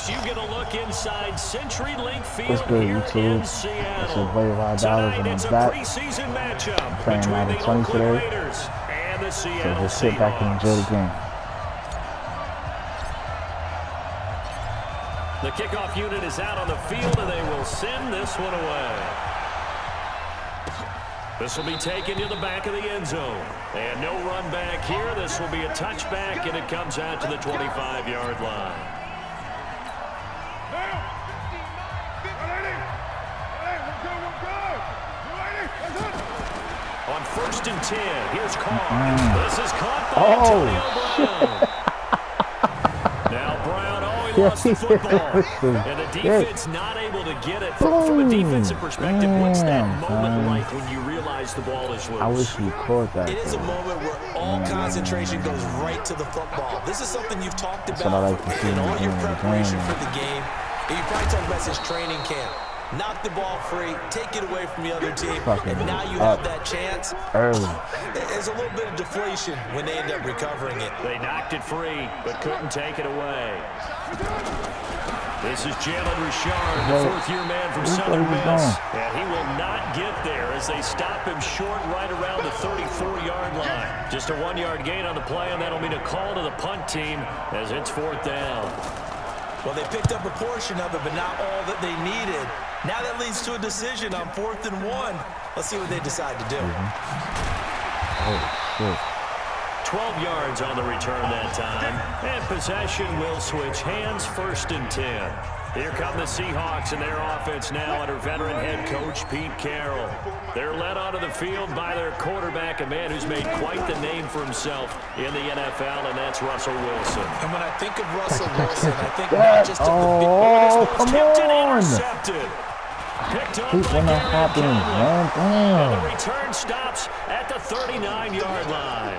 Next, you get a look inside CenturyLink Field good, here YouTube? in Seattle. Tonight, it's a preseason matchup between the Oakland Raiders and the Seattle So just sit back and enjoy the game. The kickoff unit is out on the field, and they will send this one away. This will be taken to the back of the end zone. And no run back here. This will be a touchback, and it comes out to the 25-yard line. On 1st and 10, here's Carr. This is caught by Antonio Brown. Now Brown lost the football, and the defense not able to get it. From a defensive perspective, what's that moment like when you realize the ball is loose? I wish you caught that. It is a moment where all concentration goes right to the football. This is something you've talked about in all your preparation for the game. And you probably talked about this training camp. Knock the ball free, take it away from the other team, and now you have that chance. There's a little bit of deflation when they end up recovering it. They knocked it free, but couldn't take it away. This is Jalen Richard, the fourth-year man from Southern Miss. And he will not get there as they stop him short right around the 34-yard line. Just a 1-yard gain on the play, and that'll mean a call to the punt team as it's 4th down. Well, they picked up a portion of it, but not all that they needed. Now that leads to a decision on 4th and 1. Let's see what they decide to do. 12 yards on the return that time. And possession will switch hands, 1st and 10. Here come the Seahawks and their offense now under veteran head coach Pete Carroll. They're led onto the field by their quarterback, a man who's made quite the name for himself in the NFL, and that's Russell Wilson. And when I think of Russell Wilson, I think not just of the big intercepted. Picked up by Garrett Conley. And the return stops at the 39-yard line.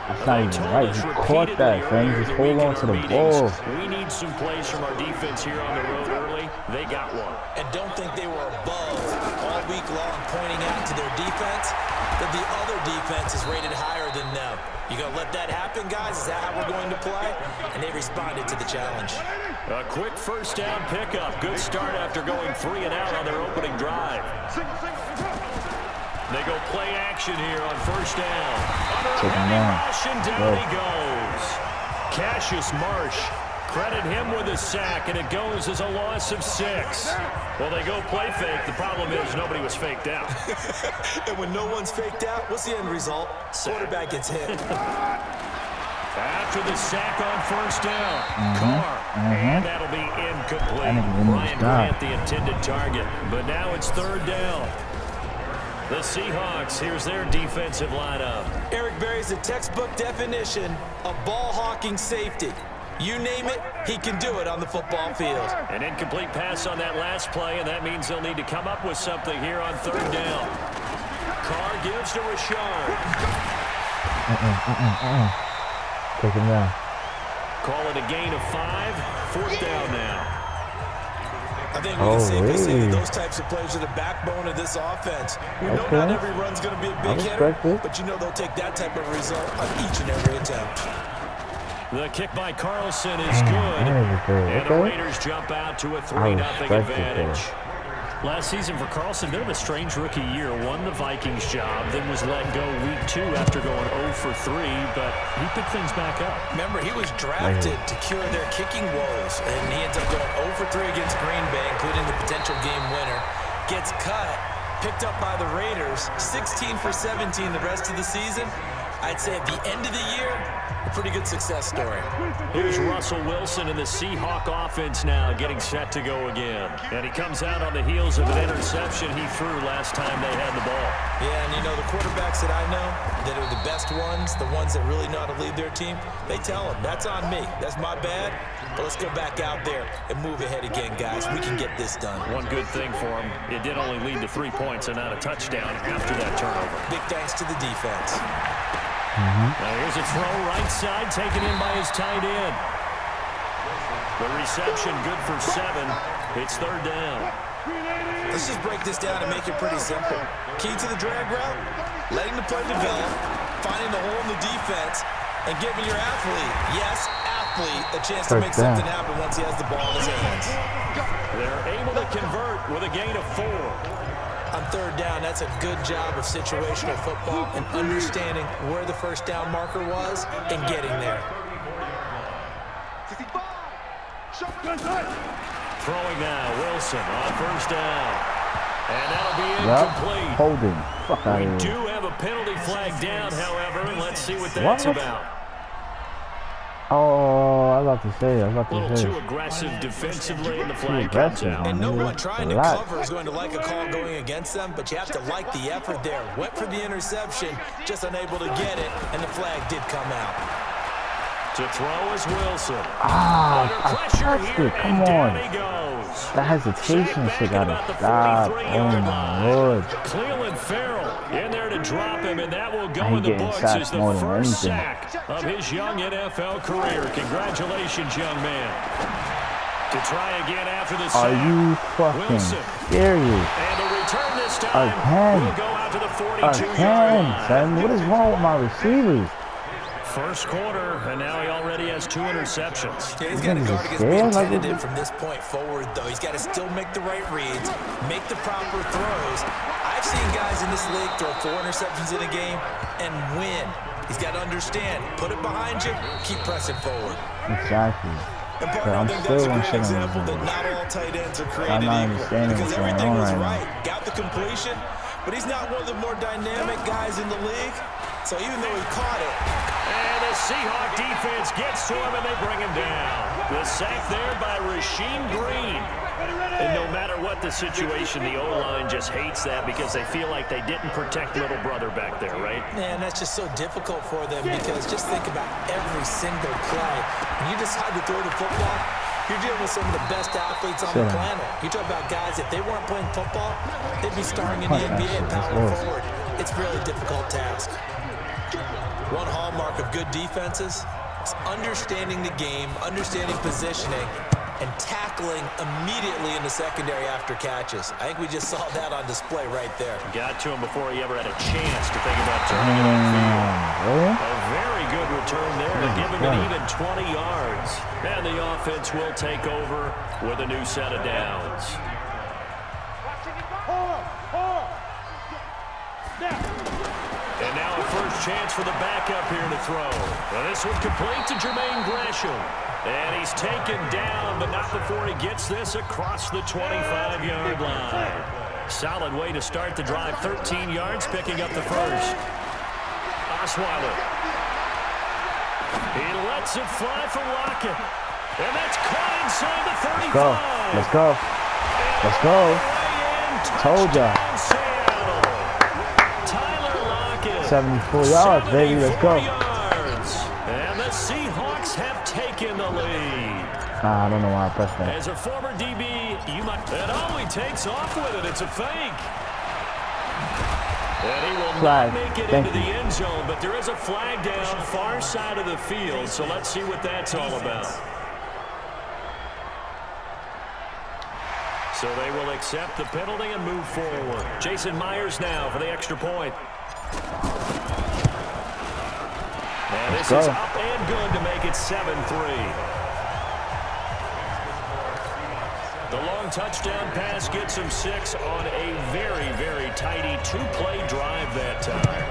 It's not even right. He caught that, man. Just hold on to the ball. We need some plays from our defense here on the road early. They got one. And don't think they were above all week long pointing out to their defense that the other defense is rated higher than them. You gonna let that happen, guys? Is that how we're going to play? And they responded to the challenge. A quick 1st down pickup. Good start after going 3 and out on their opening drive. They go play action here on 1st down. And down he goes. Cassius Marsh, credit him with a sack, and it goes as a loss of 6. Well, they go play fake. The problem is nobody was faked out. And when no one's faked out, what's the end result? Quarterback gets hit. After the sack on 1st down, Carr, and that'll be incomplete. Ryan Grant, the intended target, but now it's 3rd down. The Seahawks, here's their defensive lineup. Eric Berry's a textbook definition of ball-hawking safety. You name it, he can do it on the football field. An incomplete pass on that last play, and that means they'll need to come up with something here on 3rd down. Carr gives to Richard. Take him down. Call it a gain of 5. 4th down now. I think we can safely say that those types of plays are the backbone of this offense. We know not every run's going to be a big hitter, but you know they'll take that type of result on each and every attempt. The kick by Carlson is good, and the Raiders jump out to a 3-0 advantage. Last season for Carlson, bit of a strange rookie year. Won the Vikings job, then was let go week 2 after going 0 for 3, but he picked things back up. Remember, he was drafted to cure their kicking woes, and he ends up going 0 for 3 against Green Bay, including the potential game winner. Gets cut, picked up by the Raiders, 16 for 17 the rest of the season. I'd say at the end of the year, a pretty good success story. Here's Russell Wilson in the Seahawk offense now, getting set to go again. And he comes out on the heels of an interception he threw last time they had the ball. Yeah, and you know, the quarterbacks that I know that are the best ones, the ones that really know how to lead their team, they tell them, that's on me. That's my bad. But let's go back out there and move ahead again, guys. We can get this done. One good thing for him, it did only lead to 3 points and not a touchdown after that turnover. Big thanks to the defense. Now here's a throw right side taken in by his tight end. The reception good for 7. It's 3rd down. Let's just break this down and make it pretty simple. Key to the drag route, letting the play develop, finding the hole in the defense, and giving your athlete, yes, athlete a chance to make something happen once he has the ball in his hands. They're able to convert with a gain of 4. On third down, that's a good job of situational football and understanding where the first down marker was and getting there. Throwing now, Wilson on first down. And that'll be incomplete. Holding. Fuck out of here. We do have a penalty flag down, however, and let's see what that's about. Oh, I was about to say. A little too aggressive defensively, and the flag comes out. And no one trying to cover is going to like a call going against them, but you have to like the effort there. Went for the interception, just unable to get it, and the flag did come out. To throw is Wilson. I touched it. Come on. That hesitation shit gotta stop. Oh my Lord. Cleveland Farrell in there to drop him, and that will go in the books as the first sack of his young NFL career. Congratulations, young man. To try again after the sack. Are you fucking serious? And the return this time will go out to the 42-yard line. Son. What is wrong with my receivers? First quarter, and now he already has 2 interceptions. Yeah, he's got to guard against being tentative from this point forward, though. He's got to still make the right reads, make the proper throws. I've seen guys in this league throw 4 interceptions in a game and win. He's got to understand, put it behind you, keep pressing forward. Exactly. And partner, I think that's a great example that not all tight ends are created equal. Because everything was right. Got the completion, but he's not one of the more dynamic guys in the league. So even though he caught it. And the Seahawk defense gets to him, and they bring him down. The sack there by Rasheem Green. And no matter what the situation, the O-line just hates that because they feel like they didn't protect little brother back there, right? Man, that's just so difficult for them because just think about every single play. When you decide to throw the football, you're dealing with some of the best athletes on the planet. You talk about guys, if they weren't playing football, they'd be starring in the NBA and power forward. It's a really difficult task. One hallmark of good defenses is understanding the game, understanding positioning, and tackling immediately in the secondary after catches. I think we just saw that on display right there. Got to him before he ever had a chance to think about turning it upfield. A very good return there, giving it even 20 yards. And the offense will take over with a new set of downs. And now a first chance for the backup here to throw. Well, this one complete to Jermaine Gresham. And he's taken down, but not before he gets this across the 25-yard line. Solid way to start the drive. 13 yards, picking up the first. Osweiler. He lets it fly for Lockett. And that's caught inside the 35. Let's go. Let's go. Told ya. 74 yards, baby. Let's go. And the Seahawks have taken the lead. I don't know why I pressed that. As a former DB, you might. And he takes off with it. It's a fake. And he will not make it into the end zone, but there is a flag down far side of the field, so let's see what that's all about. So they will accept the penalty and move forward. Jason Myers now for the extra point. And this is up and good to make it 7-3. The long touchdown pass gets him 6 on a very, very tidy 2-play drive that time.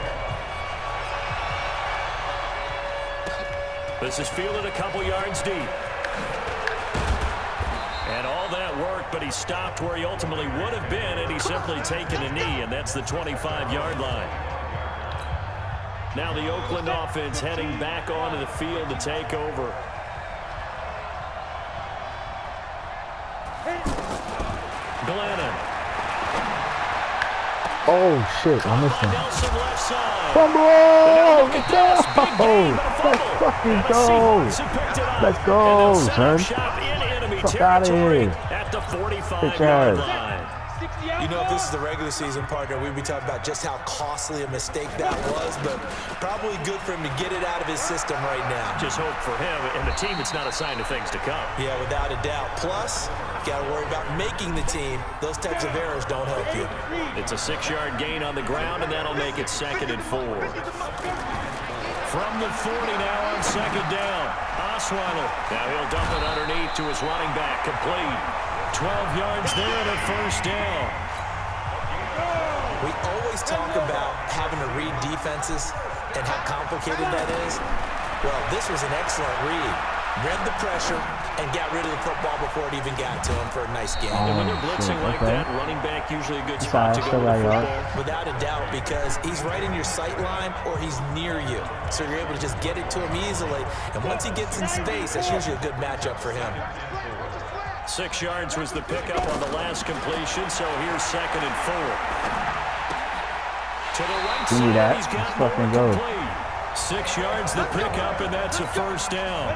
This is fielded a couple yards deep. And all that work, but he stopped where he ultimately would have been, and he's simply taken a knee, and that's the 25-yard line. Now the Oakland offense heading back onto the field to take over. Glennon. Oh, shit. I missed him. Fumble! Let's fucking go! Let's go, son. Fuck out of here. At the 45-yard line. You know, if this is the regular season, partner, we'd be talking about just how costly a mistake that was, but probably good for him to get it out of his system right now. Just hope for him and the team it's not a sign of things to come. Yeah, without a doubt. Plus, you got to worry about making the team. Those types of errors don't help you. It's a 6-yard gain on the ground, and that'll make it 2nd and 4. From the 40 now on 2nd down. Osweiler. Now he'll dump it underneath to his running back. Complete. 12 yards there and a first down. We always talk about having to read defenses and how complicated that is. Well, this was an excellent read. Read the pressure and got rid of the football before it even got to him for a nice game. And when they're blitzing like that, running back usually a good spot to go with the football. Without a doubt, because he's right in your sight line or he's near you. So you're able to just get it to him easily. And once he gets in space, that's usually a good matchup for him. 6 yards was the pickup on the last completion, so here's 2nd and 4. To the right side, he's got more complete. 6 yards the pickup, and that's a first down.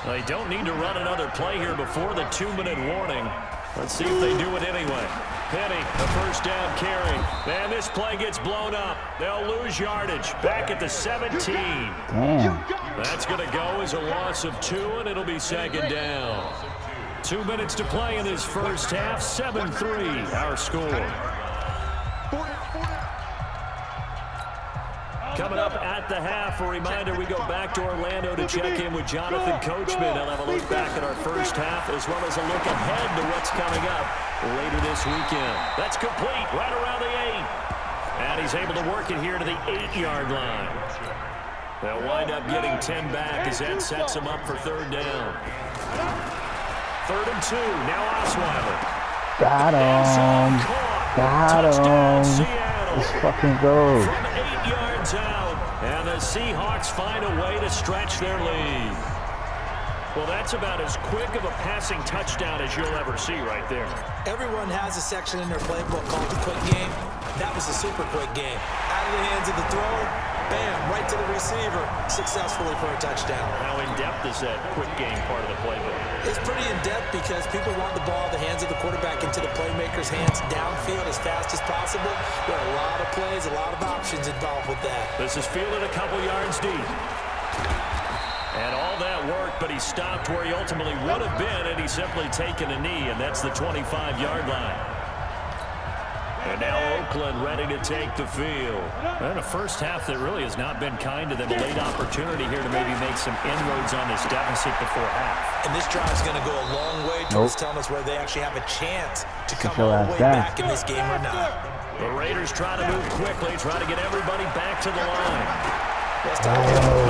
They don't need to run another play here before the 2-minute warning. Let's see if they do it anyway. Penny, the first down carry. And this play gets blown up. They'll lose yardage. Back at the 17. Damn. That's going to go as a loss of 2, and it'll be 2nd down. 2 minutes to play in this first half. 7-3, our score. Coming up at the half, a reminder, we go back to Orlando to check in with Jonathan Coachman. He'll have a look back at our first half as well as a look ahead to what's coming up later this weekend. That's complete right around the 8. And he's able to work it here to the 8-yard line. They'll wind up getting 10 back as that sets him up for 3rd down. 3rd and 2. Now Osweiler. Got him. Got him. Let's fucking go. From 8 yards out, and the Seahawks find a way to stretch their lead. Well, that's about as quick of a passing touchdown as you'll ever see right there. Everyone has a section in their playbook called the quick game. That was a super quick game. Out of the hands of the thrower, bam, right to the receiver, successfully for a touchdown. How in-depth is that quick game part of the playbook? It's pretty in-depth because people want the ball in the hands of the quarterback into the playmaker's hands downfield as fast as possible. There are a lot of plays, a lot of options involved with that. This is fielded a couple yards deep. And all that worked, but he stopped where he ultimately would have been, and he's simply taken a knee, and that's the 25-yard line. And now Oakland ready to take the field. And a first half that really has not been kind to them. A late opportunity here to maybe make some inroads on this deficit before half. And this drive is going to go a long way towards telling us whether they actually have a chance to come all the way back in this game or not. The Raiders try to move quickly, try to get everybody back to the line. The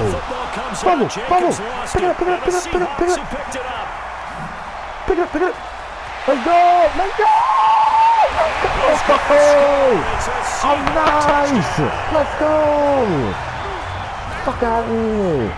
football comes out. Jacobs lost it. And the Seahawks have picked it up. Pick it up. Let's go. Let's go. Oh, nice. Let's go. Fuck out of here.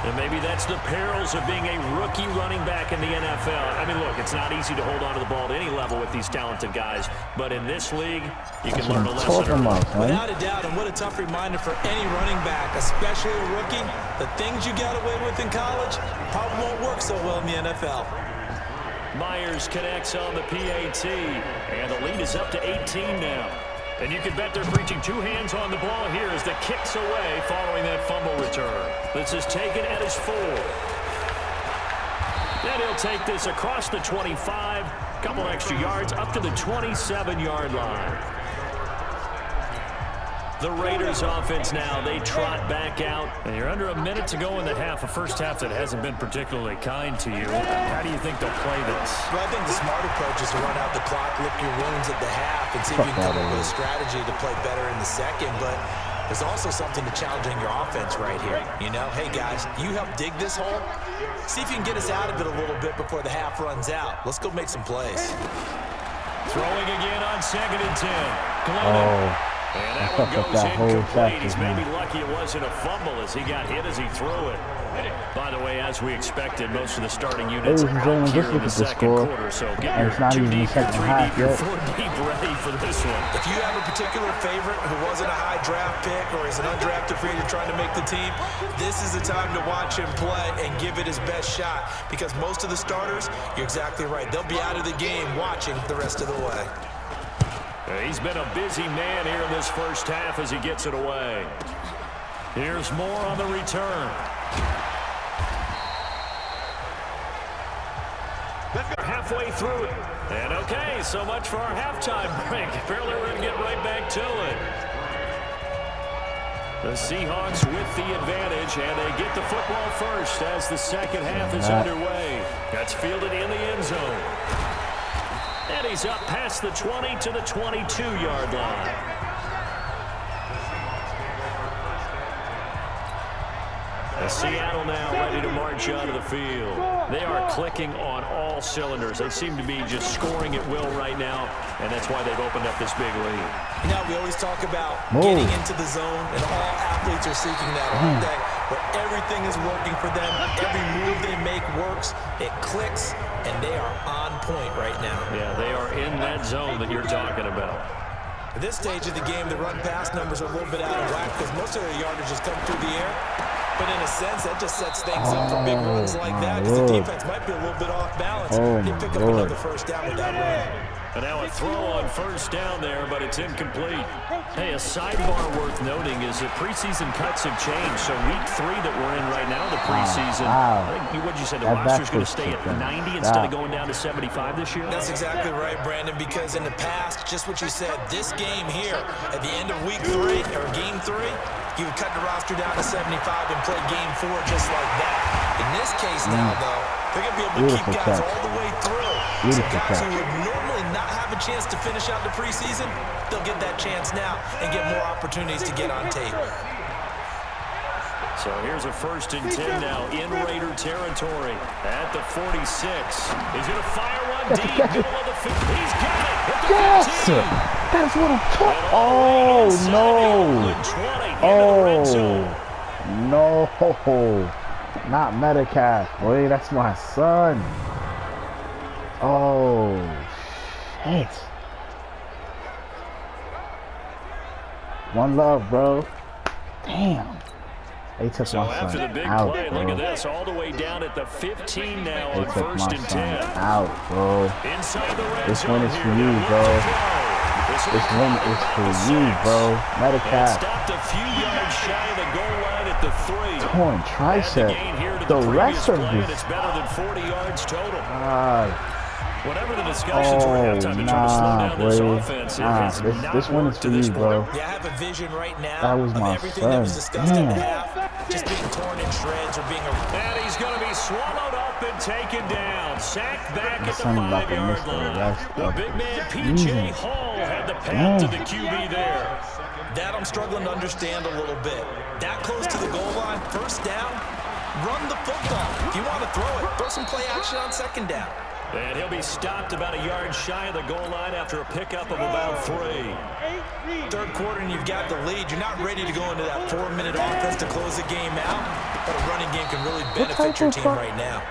And maybe that's the perils of being a rookie running back in the NFL. I mean, look, it's not easy to hold on to the ball at any level with these talented guys. But in this league, you can learn a lesson. Without a doubt, and what a tough reminder for any running back, especially a rookie. The things you got away with in college probably won't work so well in the NFL. Myers connects on the PAT, and the lead is up to 18 now. And you can bet they're preaching 2 hands on the ball here as the kick's away following that fumble return. This is taken at his 4. Then he'll take this across the 25, couple extra yards up to the 27-yard line. The Raiders offense now, they trot back out. And you're under a minute to go in the half, a first half that hasn't been particularly kind to you. How do you think they'll play this? Well, I think the smart approach is to run out the clock, lick your wounds at the half, and see if you can come up with a strategy to play better in the second. But there's also something to challenging your offense right here. You know, hey, guys, you help dig this hole. See if you can get us out of it a little bit before the half runs out. Let's go make some plays. Throwing again on 2nd and 10. Glennon. And that one goes incomplete. He's maybe lucky it wasn't a fumble as he got hit as he threw it. By the way, as we expected, most of the starting units are out here in the second quarter. So get your 2 deep, your 3 deep, your 4 deep ready for this one. If you have a particular favorite who wasn't a high draft pick or is an undrafted free agent trying to make the team, this is the time to watch him play and give it his best shot. Because most of the starters, you're exactly right, they'll be out of the game watching the rest of the way. He's been a busy man here in this first half as he gets it away. Here's more on the return. Halfway through it. And okay, so much for our halftime break. Apparently we're going to get right back to it. The Seahawks with the advantage, and they get the football first as the second half is underway. That's fielded in the end zone. And he's up past the 20 to the 22-yard line. Seattle now ready to march onto the field. They are clicking on all cylinders. They seem to be just scoring at will right now, and that's why they've opened up this big lead. You know, we always talk about getting into the zone, and all athletes are seeking that all day. But everything is working for them. Every move they make works. It clicks, and they are on point right now. Yeah, they are in that zone that you're talking about. At this stage of the game, the run-pass numbers are a little bit out of whack because most of their yardage just come through the air. But in a sense, that just sets things up for big runs like that because the defense might be a little bit off balance. They pick up another first down with that run. And now a throw on first down there, but it's incomplete. Hey, a sidebar worth noting is that preseason cuts have changed. So week 3 that we're in right now, the preseason, I think what you said, the roster's going to stay at 90 instead of going down to 75 this year? That's exactly right, Brandon, because in the past, just what you said, this game here, at the end of week 3, or game 3, you would cut the roster down to 75 and play game 4 just like that. In this case now, though, they're going to be able to keep guys all the way through. So guys who would normally not have a chance to finish out the preseason, they'll get that chance now and get more opportunities to get on tape. So here's a 1st and 10 now in Raider territory at the 46. He's going to fire one deep, middle of the field. He's got it at the 15. That's what I'm talking about. Oh, no. Oh, no. Not Metcalf. Boy, that's my son. Oh, shit. One love, bro. Damn. They took so my after son the big out, play, bro. Look at this, all the way down at the 15 now They on took 1st my and son 10. out, bro. Inside the red This zone one is for here. you, bro. This one is for you, bro. And Metcalf. stopped a few yards shy of the goal line at the 3. Torn tricep. The rest of this. It's better than 40 yards total. God. Whatever the discussions were at halftime to try to slow down this offense, it has not this one is worked for to this you, point. bro. Yeah, I have a vision right now That was of my everything that was son. discussed in the Damn. half, just being torn in shreds or being a... And he's going to be swallowed up and taken down. Sacked back at the son about to miss 5-yard the line. rest The of big the man, season. P.J. Hall, had the path to the QB there. That I'm struggling to understand a little bit. That close to the goal line, first down, run the football. If you want to throw it, throw some play action on 2nd down. And he'll be stopped about a yard shy of the goal line after a pickup of about 3. 3rd quarter and you've got the lead. You're not ready to go into that 4-minute offense to close the game out, but a running game can really benefit your team right now.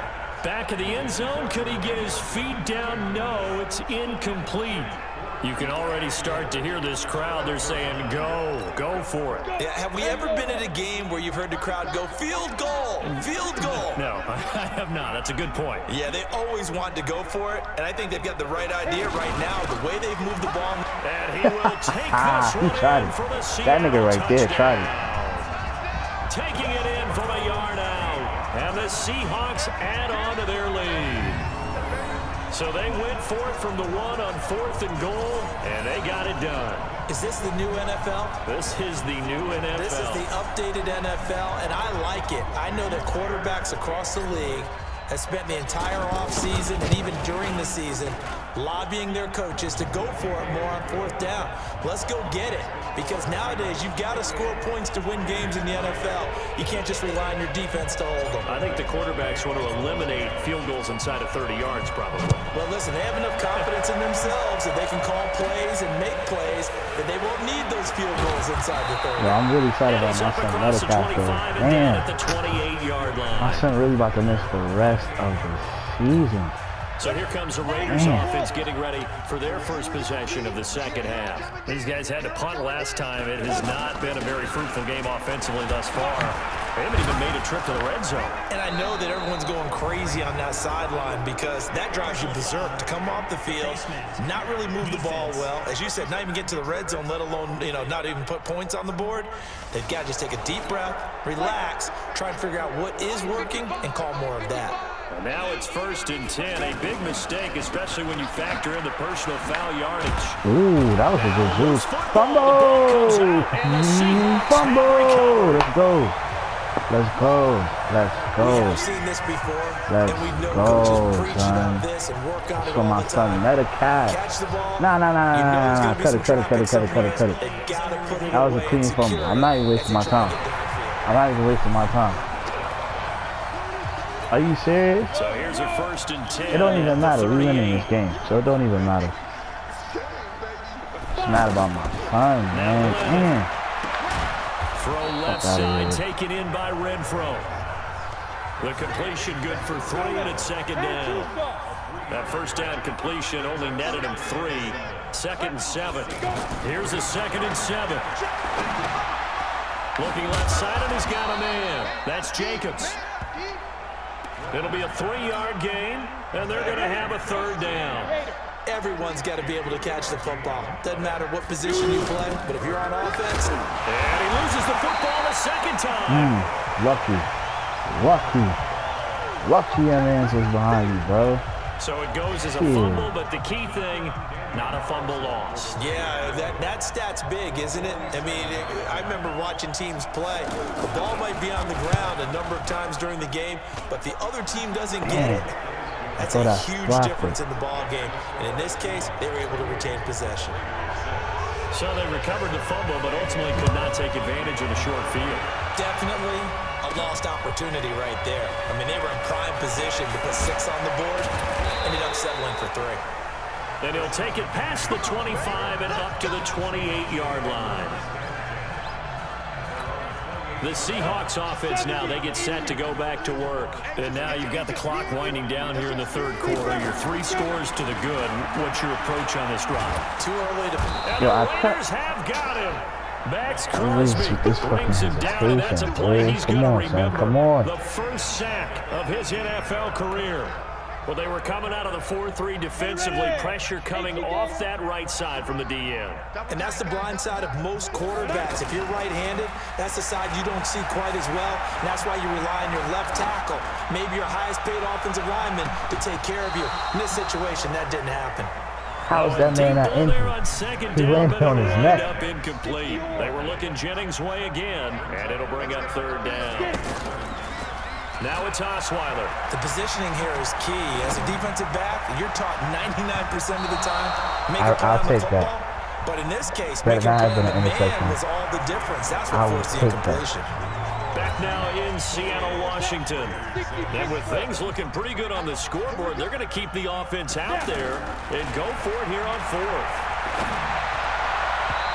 Back of the end zone, could he get his feet down? No, it's incomplete. You can already start to hear this crowd. They're saying, go for it. Yeah, have we ever been at a game where you've heard the crowd go, field goal, field goal? No, I have not. That's a good point. Yeah, they always want to go for it, and I think they've got the right idea right now, the way they've moved the ball. And he will take this He one tried in it. for the That Seattle nigga right there touchdown. tried it. Taking it in from a yard out. And the Seahawks add on to their lead. So they went for it from the 1 on 4th and goal, and they got it done. Is this the new NFL? This is the new NFL. This is the updated NFL, and I like it. I know that quarterbacks across the league have spent the entire offseason and even during the season lobbying their coaches to go for it more on 4th down. Let's go get it, because nowadays you've got to score points to win games in the NFL. You can't just rely on your defense to hold them. I think the quarterbacks want to eliminate field goals inside of 30 yards probably. Well, listen, they have enough confidence in themselves that they can call plays and make plays that they won't need those field goals inside the 30. Yeah, I'm really excited about my son Metcalf, though. Man, at the 28-yard line. my son really about to miss the rest of the season. So here comes the Raiders offense getting ready for their first possession of the second half. These guys had to punt last time. It has not been a very fruitful game offensively thus far. They haven't even made a trip to the red zone. And I know that everyone's going crazy on that sideline because that drives you berserk to come off the field, not really move the ball well. As you said, not even get to the red zone, let alone, not even put points on the board. They've got to just take a deep breath, relax, try and figure out what is working, and call more of that. And now it's 1st and 10. A big mistake, especially when you factor in the personal foul yardage. Ooh, that was a good juice. Fumble! Fumble! Let's go. Let's go. Let's go. We've seen this before. Let's and we know go, coaches preach son. about this and work on it For all my the son, time. let it catch. Catch the ball. Nah. You know there's gonna be Cut some it. traffic, some hands, That they gotta put it was a away clean and fumble. secure I'm not even it wasting as my they try time. to get downfield. I'm not even wasting my time. Are you serious? So here's a 1st and 10. It don't even matter. We winning 38. this game, so it don't even matter. It's mad about my son, man. Throw left side, taken in by Renfro. The completion good for 3, and it's 2nd down. That 1st down completion only netted him 3. 2nd and 7. Here's a 2nd and 7. Looking left side, and he's got a man. That's Jacobs. It'll be a 3-yard gain, and they're going to have a 3rd down. Everyone's got to be able to catch the football. Doesn't matter what position you play, but if you're on offense. And he loses the football a 2nd time. Lucky your man's was behind you, bro. So it goes as a fumble, but the key thing, not a fumble loss. Yeah, that stat's big, isn't it? I mean, I remember watching teams play. The ball might be on the ground a number of times during the game, but the other team doesn't get it. That's a huge difference in the ball game. And in this case, they were able to retain possession. So they recovered the fumble, but ultimately could not take advantage of the short field. Definitely a lost opportunity right there. I mean, they were in prime position to put 6 on the board. Ended up settling for 3. And he'll take it past the 25 and up to the 28-yard line. The Seahawks offense now, they get set to go back to work. And now you've got the clock winding down here in the 3rd quarter. You're 3 scores to the good. What's your approach on this drive? Too early to... And the Raiders have got him. Max Crosby brings him down, and that's a play he's going to remember. The first sack of his NFL career. Well, they were coming out of the 4-3 defensively. Pressure coming off that right side from the DN. And that's the blind side of most quarterbacks. If you're right-handed, that's the side you don't see quite as well. And that's why you rely on your left tackle, maybe your highest-paid offensive lineman, to take care of you. In this situation, that didn't happen. How is that man not injured? He landed on his neck. Up incomplete. They were looking Jennings' way again, and it'll bring up 3rd down. Now it's Osweiler. The positioning here is key. As a defensive back, you're taught 99% of the time, make a play on the football. But in this case, making a play on the man was all the difference. That's what forced the incompletion. Back now in Seattle, Washington. And with things looking pretty good on the scoreboard, they're going to keep the offense out there and go for it here on 4th.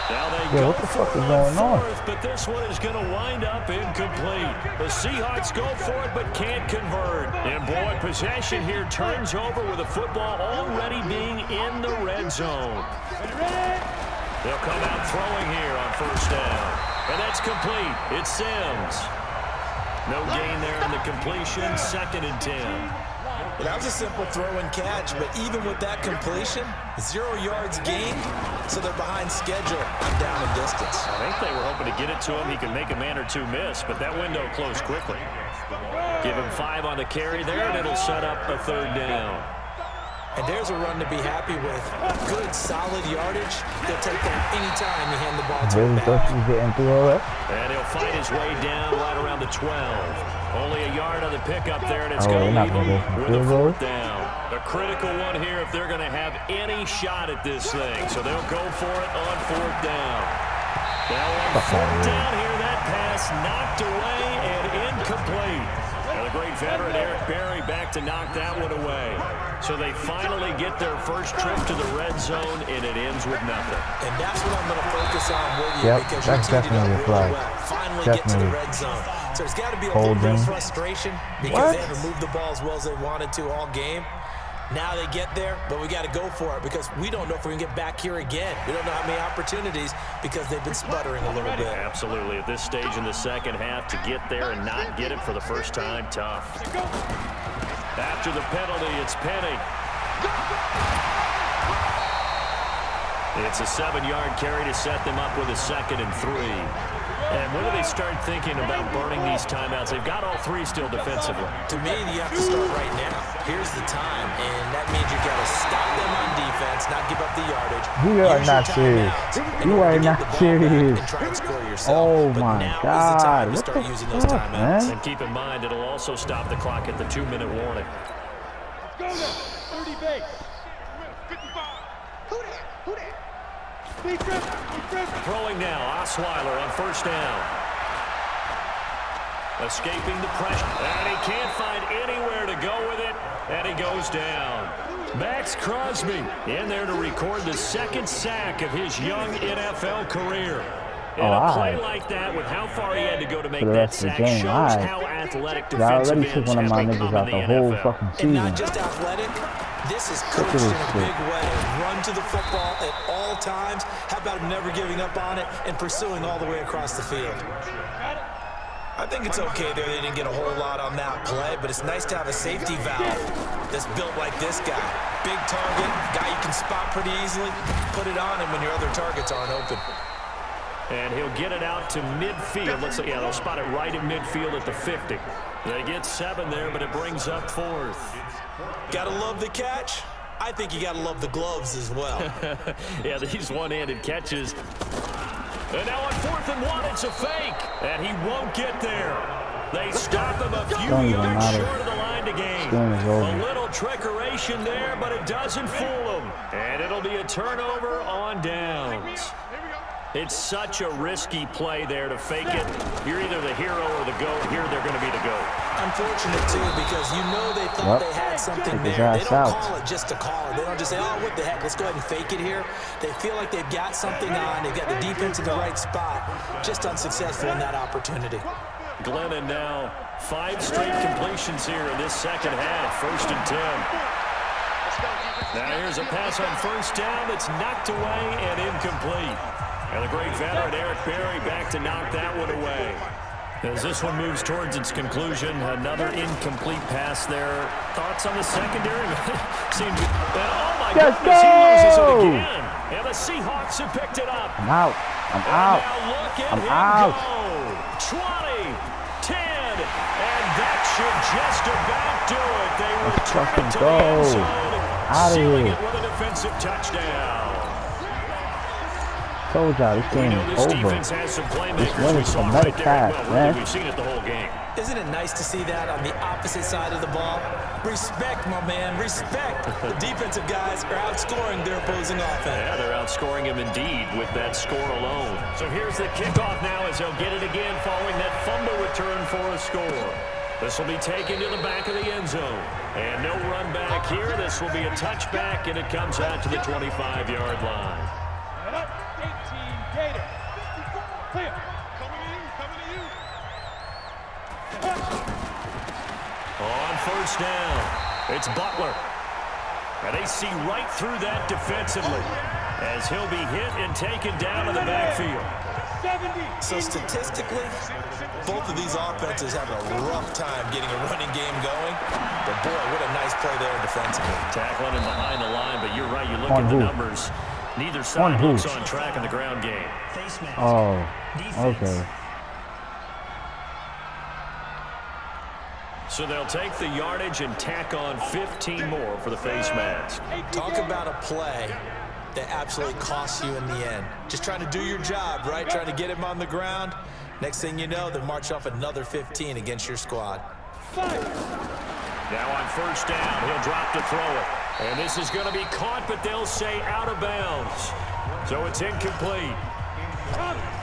Now they go what the fuck for is it going on? 4th, but this one is going to wind up incomplete. The Seahawks go for it, but can't convert. And boy, possession here turns over with the football already being in the red zone. They'll come out throwing here on 1st down. And that's complete. It's Sims. No gain there in the completion. 2nd and 10. Well, that was a simple throw and catch, but even with that completion, 0 yards gained, so they're behind schedule on down and distance. I think they were hoping to get it to him. He could make a man or 2 miss, but that window closed quickly. Give him 5 on the carry there, and it'll set up a 3rd down. And there's a run to be happy with. Good, solid yardage. They'll take that anytime you hand the ball to him. And he'll fight his way down right around the 12. Only a yard on the pickup there, and it's going to leave him with a 4th down. A critical one here if they're going to have any shot at this thing. So they'll go for it on 4th down. Now on 4th down here, that pass knocked away and incomplete. And the great veteran Eric Berry back to knock that one away. So they finally get their first trip to the red zone, and it ends with nothing. And that's what I'm going to focus on with you, because your team did really well. Finally get to the red zone. So there's got to be a little bit of frustration because they haven't moved the ball as well as they wanted to all game. Now they get there, but we got to go for it because we don't know if we're going to get back here again. We don't know how many opportunities because they've been sputtering a little bit. Absolutely. At this stage in the second half, to get there and not get it for the first time, tough. After the penalty, it's Penny. It's a 7-yard carry to set them up with a 2nd and 3. And when do they start thinking about burning these timeouts? They've got all three still defensively. To me, you have to start right now. Here's the time, and that means you got to stop them on defense, not give up the yardage. You are not serious. You are not serious. And try and score yourself. Oh but my now God! is the time to What start the using fuck, those timeouts. man? And keep in mind, it'll also stop the clock at the 2-minute warning. Let's go now. 30 base. 55. Who that? Throwing now, Osweiler on first down. Escaping the pressure, and he can't find anywhere to go with it, and he goes down. Max Crosby in there to record the second sack of his young NFL career. And a play like that, with how far he had to go to make that sack, shows how athletic defensive ends have become in the NFL. And not just athletic, this is coached in a big way. Run to the football at all times. How about him never giving up on it and pursuing all the way across the field? I think it's okay there. They didn't get a whole lot on that play, but it's nice to have a safety valve that's built like this guy. Big target, guy you can spot pretty easily. Put it on him when your other targets aren't open. And he'll get it out to midfield. Looks like, yeah, they'll spot it right at midfield at the 50. They get 7 there, but it brings up 4th. Gotta love the catch. I think you gotta love the gloves as well. Yeah, these one-handed catches. And now on 4th and 1, it's a fake. And he won't get there. They stop him a few yards short of the line to gain. A little trickeration there, but it doesn't fool him. And it'll be a turnover on downs. It's such a risky play there to fake it. You're either the hero or the GOAT. Here they're going to be the GOAT. Unfortunate, too, because you know they thought they had something there. They don't call it just to call it. They don't just say, oh, what the heck, let's go ahead and fake it here. They feel like they've got something on. They've got the defense in the right spot. Just unsuccessful in that opportunity. Glennon now 5 straight completions here in this second half. 1st and 10. Now here's a pass on first down that's knocked away and incomplete. And the great veteran Eric Berry back to knock that one away. As this one moves towards its conclusion, another incomplete pass there. Thoughts on the secondary? Seemed to, oh my goodness, he loses it again. And the Seahawks have picked it up. I'm out. I'm out. Now look at I'm him out. go. 20, 10, and that should just about do it. They return to the end zone, sealing it with a defensive touchdown. Told y'all this game is over. This one is another pass, man. We've seen it the whole game. Isn't it nice to see that on the opposite side of the ball? Respect, my man, respect. The defensive guys are outscoring their opposing offense. Yeah, they're outscoring him indeed with that score alone. So here's the kickoff now as they'll get it again following that fumble return for a score. This will be taken to the back of the end zone. And no run back here. This will be a touchback, and it comes out to the 25-yard line. Gator. Clear. Coming to you. On first down, it's Butler. And they see right through that defensively as he'll be hit and taken down to the backfield. So statistically, both of these offenses have a rough time getting a running game going. But boy, what a nice play there defensively. Tackling him behind the line, but you're right, you look at the numbers. Neither side looks on track in the ground game. Oh, okay. So they'll take the yardage and tack on 15 more for the face mask. Talk about a play that absolutely costs you in the end. Just trying to do your job, right? Trying to get him on the ground. Next thing you know, they'll march off another 15 against your squad. Now on first down, he'll drop to throw it. And this is going to be caught, but they'll say out of bounds. So it's incomplete.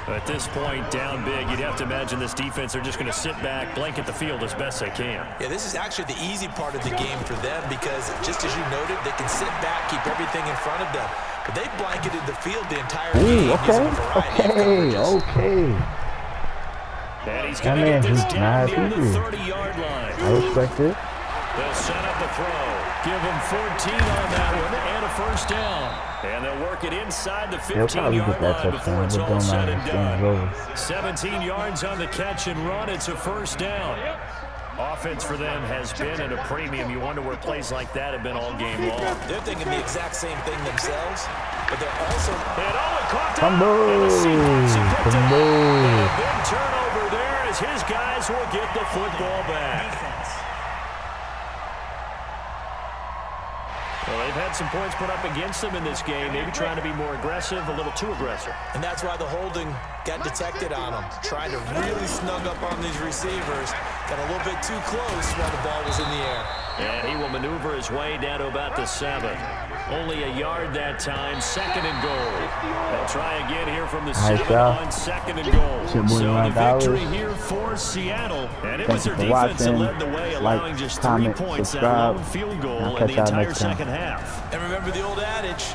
At this point, down big, you'd have to imagine this defense, they're just going to sit back, blanket the field as best they can. Yeah, this is actually the easy part of the game for them because, just as you noted, they can sit back, keep everything in front of them. But they blanketed the field the entire game. Okay. And he's going to get this down near the 30-yard line. I respect it. They'll set up a throw. Give him 14 on that one and a first down. And they'll work it inside the 15-yard line before it's all said and done. 17 yards on the catch and run. It's a first down. Offense for them has been at a premium. You wonder where plays like that have been all game long. They're thinking the exact same thing themselves, but they're also... And it caught Come down. And the Seahawks have picked it up. on. And a big turnover there as his guys will get the football back. Well, they've had some points put up against them in this game. Maybe trying to be more aggressive, a little too aggressive. And that's why the holding got detected on them. Trying to really snug up on these receivers. Got a little bit too close while the ball was in the air. And he will maneuver his way down to about the 7. Only a yard that time, 2nd and goal. They'll try again here from the 7 on 2nd and goal. So the victory here for Seattle. And it was their defense that led the way, allowing just 3 points, that lone field goal in the entire second half. And remember the old adage,